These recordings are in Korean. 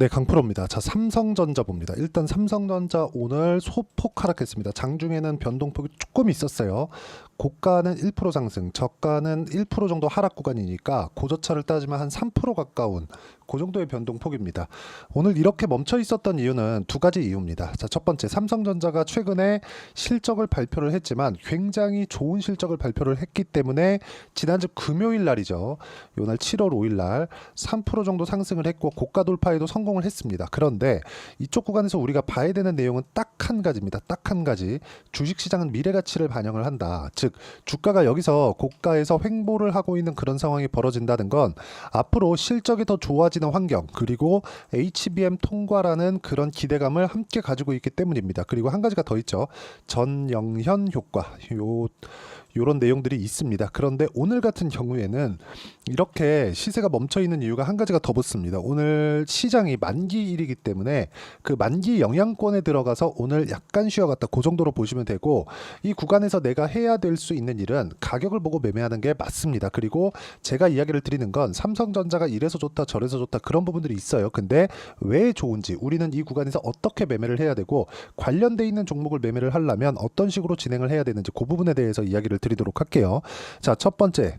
네, 강프로입니다. 자, 삼성전자 봅니다. 일단 삼성전자 오늘 소폭 하락했습니다. 장중에는 변동폭이 조금 있었어요. 고가는 1% 상승, 저가는 1% 정도 하락 구간이니까 고저차를 따지면 한 3% 가까운 그 정도의 변동폭입니다. 오늘 이렇게 멈춰 있었던 이유는 두 가지 이유입니다. 자, 첫 번째, 삼성전자가 최근에 실적을 발표를 했지만 굉장히 좋은 실적을 발표를 했기 때문에 지난주 금요일 날이죠. 요날 7월 5일 날 3% 정도 상승을 했고 고가 돌파에도 성공을 했습니다. 그런데 이쪽 구간에서 우리가 봐야 되는 내용은 딱 한 가지입니다. 딱 한 가지. 주식시장은 미래 가치를 반영을 한다. 즉 주가가 여기서 고가에서 횡보를 하고 있는 그런 상황이 벌어진다는 건 앞으로 실적이 더 좋아지는 환경, 그리고 HBM 통과라는 그런 기대감을 함께 가지고 있기 때문입니다. 그리고 한 가지가 더 있죠. 전영현 효과. 요런 내용들이 있습니다. 그런데 오늘 같은 경우에는 이렇게 시세가 멈춰 있는 이유가 한 가지가 더 붙습니다. 오늘 시장이 만기일이기 때문에 그 만기 영향권에 들어가서 오늘 약간 쉬어갔다, 그 정도로 보시면 되고, 이 구간에서 내가 해야 될 수 있는 일은 가격을 보고 매매하는 게 맞습니다. 그리고 제가 이야기를 드리는 건 삼성전자가 이래서 좋다 저래서 좋다 그런 부분들이 있어요. 근데 왜 좋은지, 우리는 이 구간에서 어떻게 매매를 해야 되고 관련돼 있는 종목을 매매를 하려면 어떤 식으로 진행을 해야 되는지, 그 부분에 대해서 이야기를 드리도록 할게요. 자, 첫 번째,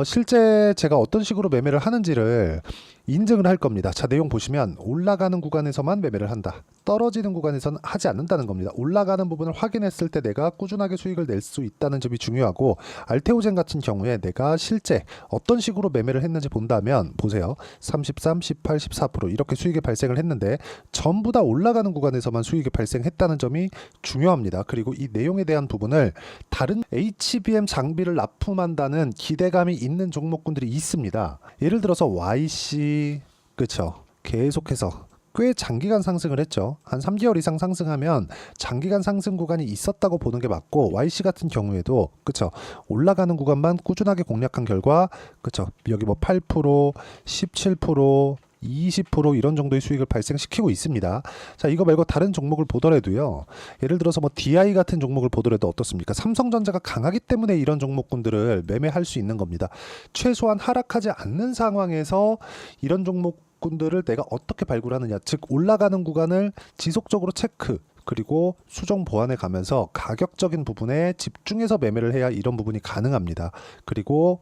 실제 제가 어떤 식으로 매매를 하는지를 인증을 할 겁니다. 자, 내용 보시면 올라가는 구간에서만 매매를 한다, 떨어지는 구간에서는 하지 않는다는 겁니다. 올라가는 부분을 확인했을 때 내가 꾸준하게 수익을 낼 수 있다는 점이 중요하고, 알테오젠 같은 경우에 내가 실제 어떤 식으로 매매를 했는지 본다면 보세요. 33, 18, 14% 이렇게 수익이 발생을 했는데 전부 다 올라가는 구간에서만 수익이 발생했다는 점이 중요합니다. 그리고 이 내용에 대한 부분을 다른 HBM 장비를 납품한다는 기대감이 있는 종목군들이 있습니다. 예를 들어서 YC, 그쵸, 계속해서 꽤 장기간 상승을 했죠. 한 3개월 이상 상승하면 장기간 상승 구간이 있었다고 보는 게 맞고, YC 같은 경우에도 그쵸, 올라가는 구간만 꾸준하게 공략한 결과, 그쵸, 여기 뭐 8%, 17%, 20% 이런 정도의 수익을 발생시키고 있습니다. 자, 이거 말고 다른 종목을 보더라도요. 예를 들어서 뭐 DI 같은 종목을 보더라도 어떻습니까? 삼성전자가 강하기 때문에 이런 종목군들을 매매할 수 있는 겁니다. 최소한 하락하지 않는 상황에서 이런 종목군들을 내가 어떻게 발굴하느냐, 즉 올라가는 구간을 지속적으로 체크, 그리고 수정 보완해 가면서 가격적인 부분에 집중해서 매매를 해야 이런 부분이 가능합니다. 그리고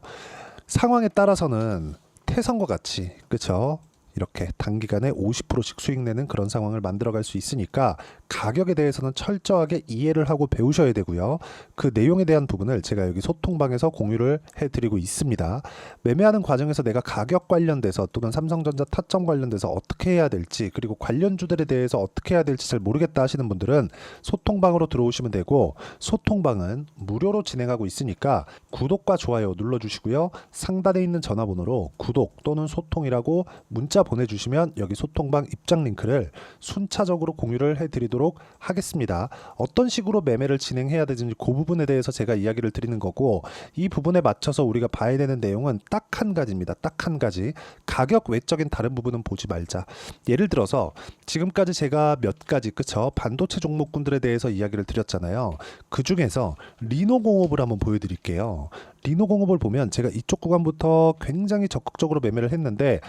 상황에 따라서는 태성과 같이, 그쵸, 이렇게 단기간에 50%씩 수익 내는 그런 상황을 만들어갈 수 있으니까 가격에 대해서는 철저하게 이해를 하고 배우셔야 되고요. 그 내용에 대한 부분을 제가 여기 소통방에서 공유를 해드리고 있습니다. 매매하는 과정에서 내가 가격 관련돼서 또는 삼성전자 타점 관련돼서 어떻게 해야 될지, 그리고 관련주들에 대해서 어떻게 해야 될지 잘 모르겠다 하시는 분들은 소통방으로 들어오시면 되고, 소통방은 무료로 진행하고 있으니까 구독과 좋아요 눌러주시고요. 상단에 있는 전화번호로 구독 또는 소통이라고 문자 보내주시면 여기 소통방 입장 링크를 순차적으로 공유를 해드리도록 하겠습니다. 어떤 식으로 매매를 진행해야 되는지 그 부분에 대해서 제가 이야기를 드리는 거고, 이 부분에 맞춰서 우리가 봐야 되는 내용은 딱 한 가지입니다. 딱 한 가지. 가격 외적인 다른 부분은 보지 말자. 예를 들어서 지금까지 제가 몇 가지, 그쵸, 반도체 종목군들에 대해서 이야기를 드렸잖아요. 그 중에서 리노공업을 한번 보여드릴게요. 리노공업을 보면 제가 이쪽 구간부터 굉장히 적극적으로 매매를 했는데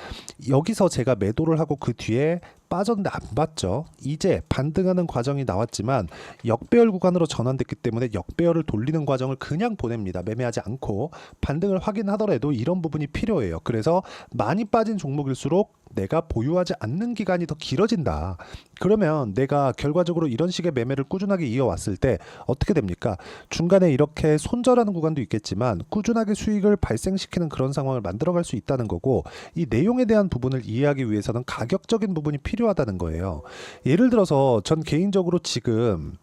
여기서 제가 매도를 하고 그 뒤에 빠졌는데 안 봤죠. 이제 반등하는 과정이 나왔지만 역배열 구간으로 전환됐기 때문에 역배열을 돌리는 과정을 그냥 보냅니다. 매매하지 않고 반등을 확인하더라도 이런 부분이 필요해요. 그래서 많이 빠진 종목일수록 내가 보유하지 않는 기간이 더 길어진다. 그러면 내가 결과적으로 이런 식의 매매를 꾸준하게 이어왔을 때 어떻게 됩니까? 중간에 이렇게 손절하는 구간도 있겠지만 꾸준하게 수익을 발생시키는 그런 상황을 만들어갈 수 있다는 거고, 이 내용에 대한 부분을 이해하기 위해서는 가격적인 부분이 필요하다는 거예요. 예를 들어서 전 개인적으로 지금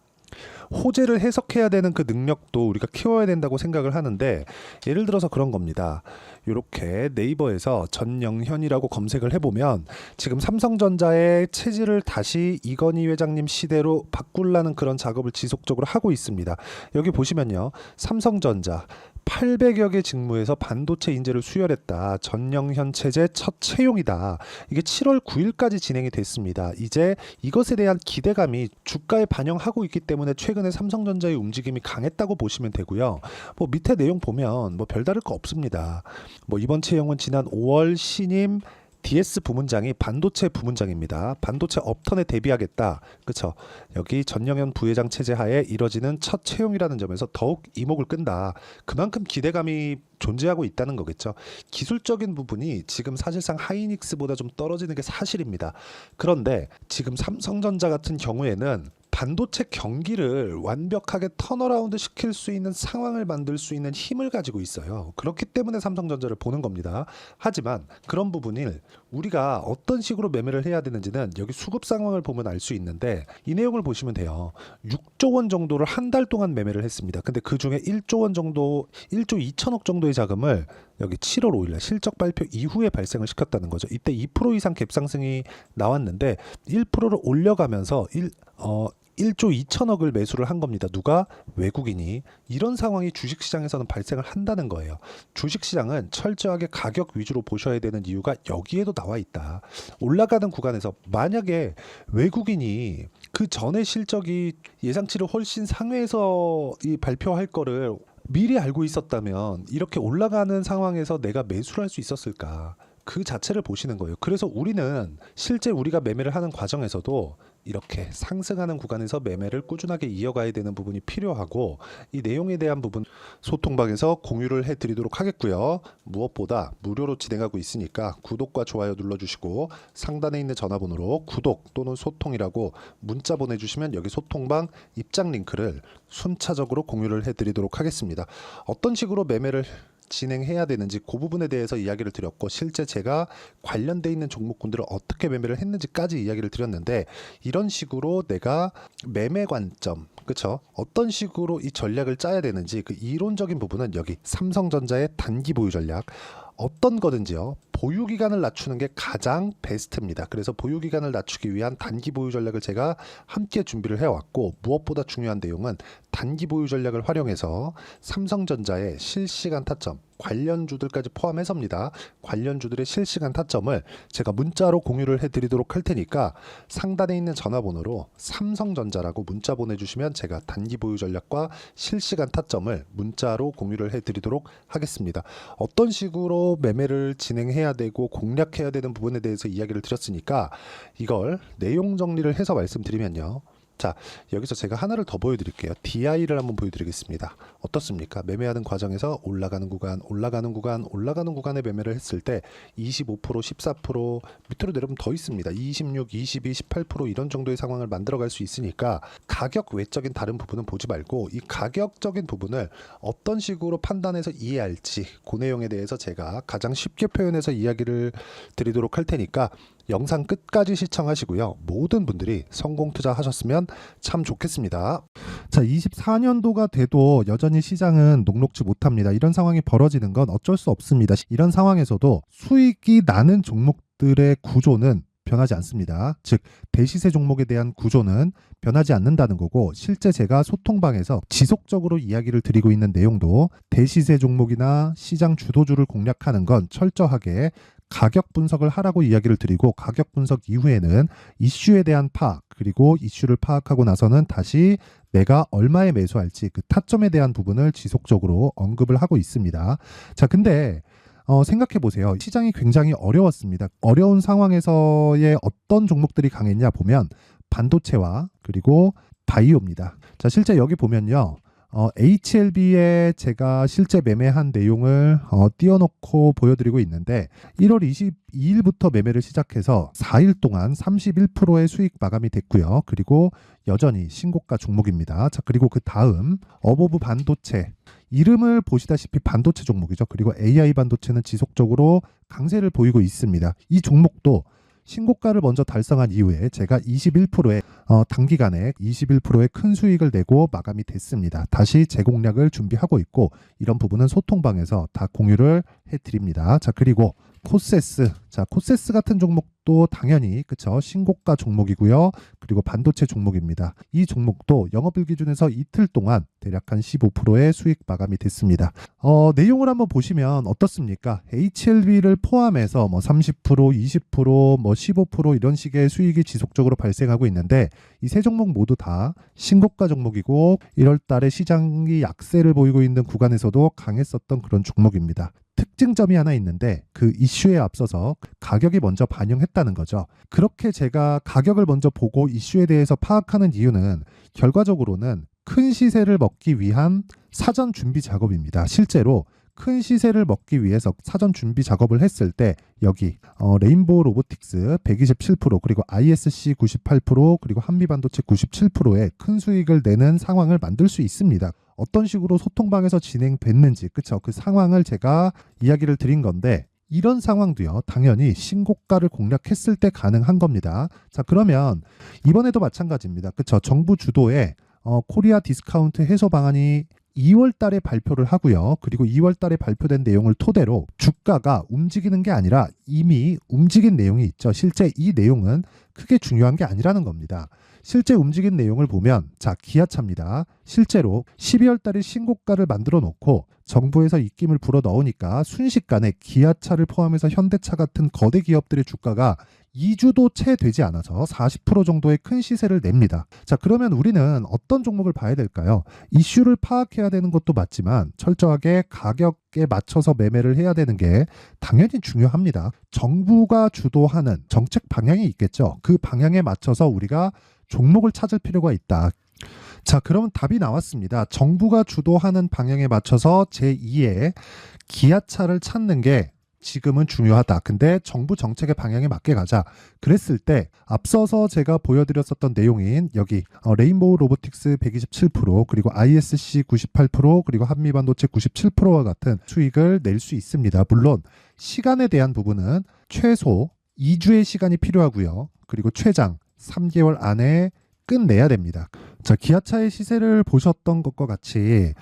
호재를 해석해야 되는 그 능력도 우리가 키워야 된다고 생각을 하는데, 예를 들어서 그런 겁니다. 이렇게 네이버에서 전영현이라고 검색을 해보면 지금 삼성전자의 체질을 다시 이건희 회장님 시대로 바꾸려는 그런 작업을 지속적으로 하고 있습니다. 여기 보시면요, 삼성전자 800여 개 직무에서 반도체 인재를 수혈했다. 전영현 체제 첫 채용이다. 이게 7월 9일까지 진행이 됐습니다. 이제 이것에 대한 기대감이 주가에 반영하고 있기 때문에 최근에 삼성전자의 움직임이 강했다고 보시면 되고요. 뭐 밑에 내용 보면 뭐 별다를 거 없습니다. 뭐 이번 채용은 지난 5월 신임 DS 부문장이 반도체 부문장입니다. 반도체 업턴에 대비하겠다. 그쵸? 여기 전영현 부회장 체제 하에 이뤄지는 첫 채용이라는 점에서 더욱 이목을 끈다. 그만큼 기대감이 존재하고 있다는 거겠죠. 기술적인 부분이 지금 사실상 하이닉스보다 좀 떨어지는 게 사실입니다. 그런데 지금 삼성전자 같은 경우에는 반도체 경기를 완벽하게 턴어라운드 시킬 수 있는 상황을 만들 수 있는 힘을 가지고 있어요. 그렇기 때문에 삼성전자를 보는 겁니다. 하지만 그런 부분을 우리가 어떤 식으로 매매를 해야 되는지는 여기 수급 상황을 보면 알 수 있는데, 이 내용을 보시면 돼요. 6조 원 정도를 한 달 동안 매매를 했습니다. 근데 그 중에 1조 원 정도, 1조 2천억 정도의 자금을 여기 7월 5일 날 실적 발표 이후에 발생을 시켰다는 거죠. 이때 2% 이상 갭상승이 나왔는데 1%를 올려가면서 1조 2천억을 매수를 한 겁니다. 누가? 외국인이. 이런 상황이 주식시장에서는 발생을 한다는 거예요. 주식시장은 철저하게 가격 위주로 보셔야 되는 이유가 여기에도 나와 있다. 올라가는 구간에서 만약에 외국인이 그 전에 실적이 예상치를 훨씬 상회해서 이 발표할 거를 미리 알고 있었다면 이렇게 올라가는 상황에서 내가 매수를 할 수 있었을까? 그 자체를 보시는 거예요. 그래서 우리는 실제 우리가 매매를 하는 과정에서도 이렇게 상승하는 구간에서 매매를 꾸준하게 이어가야 되는 부분이 필요하고, 이 내용에 대한 부분 소통방에서 공유를 해드리도록 하겠고요. 무엇보다 무료로 진행하고 있으니까 구독과 좋아요 눌러주시고 상단에 있는 전화번호로 구독 또는 소통이라고 문자 보내주시면 여기 소통방 입장 링크를 순차적으로 공유를 해드리도록 하겠습니다. 어떤 식으로 매매를 진행해야 되는지 그 부분에 대해서 이야기를 드렸고, 실제 제가 관련돼 있는 종목군들을 어떻게 매매를 했는지까지 이야기를 드렸는데, 이런 식으로 내가 매매 관점, 그쵸? 어떤 식으로 이 전략을 짜야 되는지 그 이론적인 부분은 여기 삼성전자의 단기 보유 전략, 어떤 거든지요, 보유 기간을 낮추는 게 가장 베스트입니다. 그래서 보유 기간을 낮추기 위한 단기 보유 전략을 제가 함께 준비를 해왔고, 무엇보다 중요한 내용은 단기 보유 전략을 활용해서 삼성전자의 실시간 타점, 관련주들까지 포함해서입니다. 관련주들의 실시간 타점을 제가 문자로 공유를 해드리도록 할 테니까 상단에 있는 전화번호로 삼성전자라고 문자 보내주시면 제가 단기 보유 전략과 실시간 타점을 문자로 공유를 해드리도록 하겠습니다. 어떤 식으로 매매를 진행해야 되고 공략해야 되는 부분에 대해서 이야기를 드렸으니까 이걸 내용 정리를 해서 말씀드리면요. 자, 여기서 제가 하나를 더 보여드릴게요. DI를 한번 보여드리겠습니다. 어떻습니까? 매매하는 과정에서 올라가는 구간에 매매를 했을 때 25%, 14% 밑으로 내려오면 더 있습니다. 26, 22, 18% 이런 정도의 상황을 만들어갈 수 있으니까 가격 외적인 다른 부분은 보지 말고 이 가격적인 부분을 어떤 식으로 판단해서 이해할지 그 내용에 대해서 제가 가장 쉽게 표현해서 이야기를 드리도록 할 테니까 영상 끝까지 시청하시고요. 모든 분들이 성공 투자하셨으면 참 좋겠습니다. 자, 24년도가 돼도 여전히 시장은 녹록지 못합니다. 이런 상황이 벌어지는 건 어쩔 수 없습니다. 이런 상황에서도 수익이 나는 종목들의 구조는 변하지 않습니다. 즉 대시세 종목에 대한 구조는 변하지 않는다는 거고, 실제 제가 소통방에서 지속적으로 이야기를 드리고 있는 내용도 대시세 종목이나 시장 주도주를 공략하는 건 철저하게 가격 분석을 하라고 이야기를 드리고, 가격 분석 이후에는 이슈에 대한 파악, 그리고 이슈를 파악하고 나서는 다시 내가 얼마에 매수할지 그 타점에 대한 부분을 지속적으로 언급을 하고 있습니다. 자, 근데 생각해 보세요. 시장이 굉장히 어려웠습니다. 어려운 상황에서의 어떤 종목들이 강했냐 보면 반도체와 그리고 바이오입니다. 자, 실제 여기 보면요. HLB에 제가 실제 매매한 내용을 띄워놓고 보여드리고 있는데, 1월 22일부터 매매를 시작해서 4일 동안 31%의 수익 마감이 됐고요. 그리고 여전히 신고가 종목입니다. 자, 그리고 그 다음 어보브 반도체, 이름을 보시다시피 반도체 종목이죠. 그리고 AI 반도체는 지속적으로 강세를 보이고 있습니다. 이 종목도 신고가를 먼저 달성한 이후에 제가 21%의 단기간에 21%의 큰 수익을 내고 마감이 됐습니다. 다시 재공략을 준비하고 있고, 이런 부분은 소통방에서 다 공유를 해드립니다. 자, 그리고 코세스, 자, 코세스 같은 종목도 당연히 그쵸, 신고가 종목이고요. 그리고 반도체 종목입니다. 이 종목도 영업일 기준에서 이틀 동안 대략 한 15%의 수익 마감이 됐습니다. 내용을 한번 보시면 어떻습니까? HLB를 포함해서 뭐 30%, 20%, 뭐 15% 이런 식의 수익이 지속적으로 발생하고 있는데, 이 세 종목 모두 다 신고가 종목이고 1월 달에 시장이 약세를 보이고 있는 구간에서도 강했었던 그런 종목입니다. 특징점이 하나 있는데 그 이슈에 앞서서 가격이 먼저 반영했다는 거죠. 그렇게 제가 가격을 먼저 보고 이슈에 대해서 파악하는 이유는 결과적으로는 큰 시세를 먹기 위한 사전 준비 작업입니다. 실제로 큰 시세를 먹기 위해서 사전 준비 작업을 했을 때 여기 레인보우 로보틱스 127% 그리고 ISC 98% 그리고 한미반도체 97%의 큰 수익을 내는 상황을 만들 수 있습니다. 어떤 식으로 소통방에서 진행됐는지 그쵸? 그 상황을 제가 이야기를 드린 건데 이런 상황도요 당연히 신고가를 공략했을 때 가능한 겁니다. 자 그러면 이번에도 마찬가지입니다. 그쵸? 정부 주도의 코리아 디스카운트 해소 방안이 2월 달에 발표를 하고요. 그리고 2월 달에 발표된 내용을 토대로 주가가 움직이는 게 아니라 이미 움직인 내용이 있죠. 실제 이 내용은 크게 중요한 게 아니라는 겁니다. 실제 움직인 내용을 보면 자 기아차입니다. 실제로 12월 달에 신고가를 만들어 놓고 정부에서 입김을 불어 넣으니까 순식간에 기아차를 포함해서 현대차 같은 거대 기업들의 주가가 2주도 채 되지 않아서 40% 정도의 큰 시세를 냅니다. 자, 그러면 우리는 어떤 종목을 봐야 될까요? 이슈를 파악해야 되는 것도 맞지만 철저하게 가격에 맞춰서 매매를 해야 되는 게 당연히 중요합니다. 정부가 주도하는 정책 방향이 있겠죠. 그 방향에 맞춰서 우리가 종목을 찾을 필요가 있다. 자, 그러면 답이 나왔습니다. 정부가 주도하는 방향에 맞춰서 제2의 기아차를 찾는 게 지금은 중요하다. 근데 정부 정책의 방향에 맞게 가자. 그랬을 때 앞서서 제가 보여드렸었던 내용인 여기 레인보우 로보틱스 127% 그리고 ISC 98% 그리고 한미반도체 97%와 같은 수익을 낼 수 있습니다. 물론 시간에 대한 부분은 최소 2주의 시간이 필요하고요. 그리고 최장 3개월 안에 끝내야 됩니다. 자, 기아차의 시세를 보셨던 것과 같이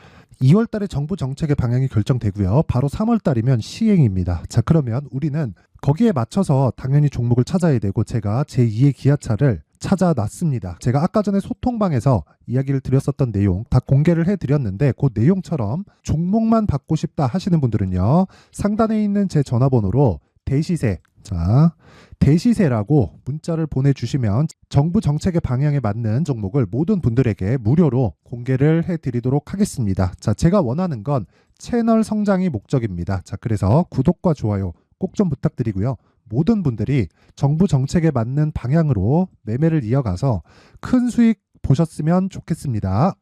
2월 달에 정부 정책의 방향이 결정되고요. 바로 3월 달이면 시행입니다. 자, 그러면 우리는 거기에 맞춰서 당연히 종목을 찾아야 되고 제가 제2의 기아차를 찾아놨습니다. 제가 아까 전에 소통방에서 이야기를 드렸었던 내용 다 공개를 해드렸는데 그 내용처럼 종목만 받고 싶다 하시는 분들은요. 상단에 있는 제 전화번호로 대시세 자 대시세라고 문자를 보내주시면 정부 정책의 방향에 맞는 종목을 모든 분들에게 무료로 공개를 해드리도록 하겠습니다. 자, 제가 원하는 건 채널 성장이 목적입니다. 자, 그래서 구독과 좋아요 꼭 좀 부탁드리고요. 모든 분들이 정부 정책에 맞는 방향으로 매매를 이어가서 큰 수익 보셨으면 좋겠습니다.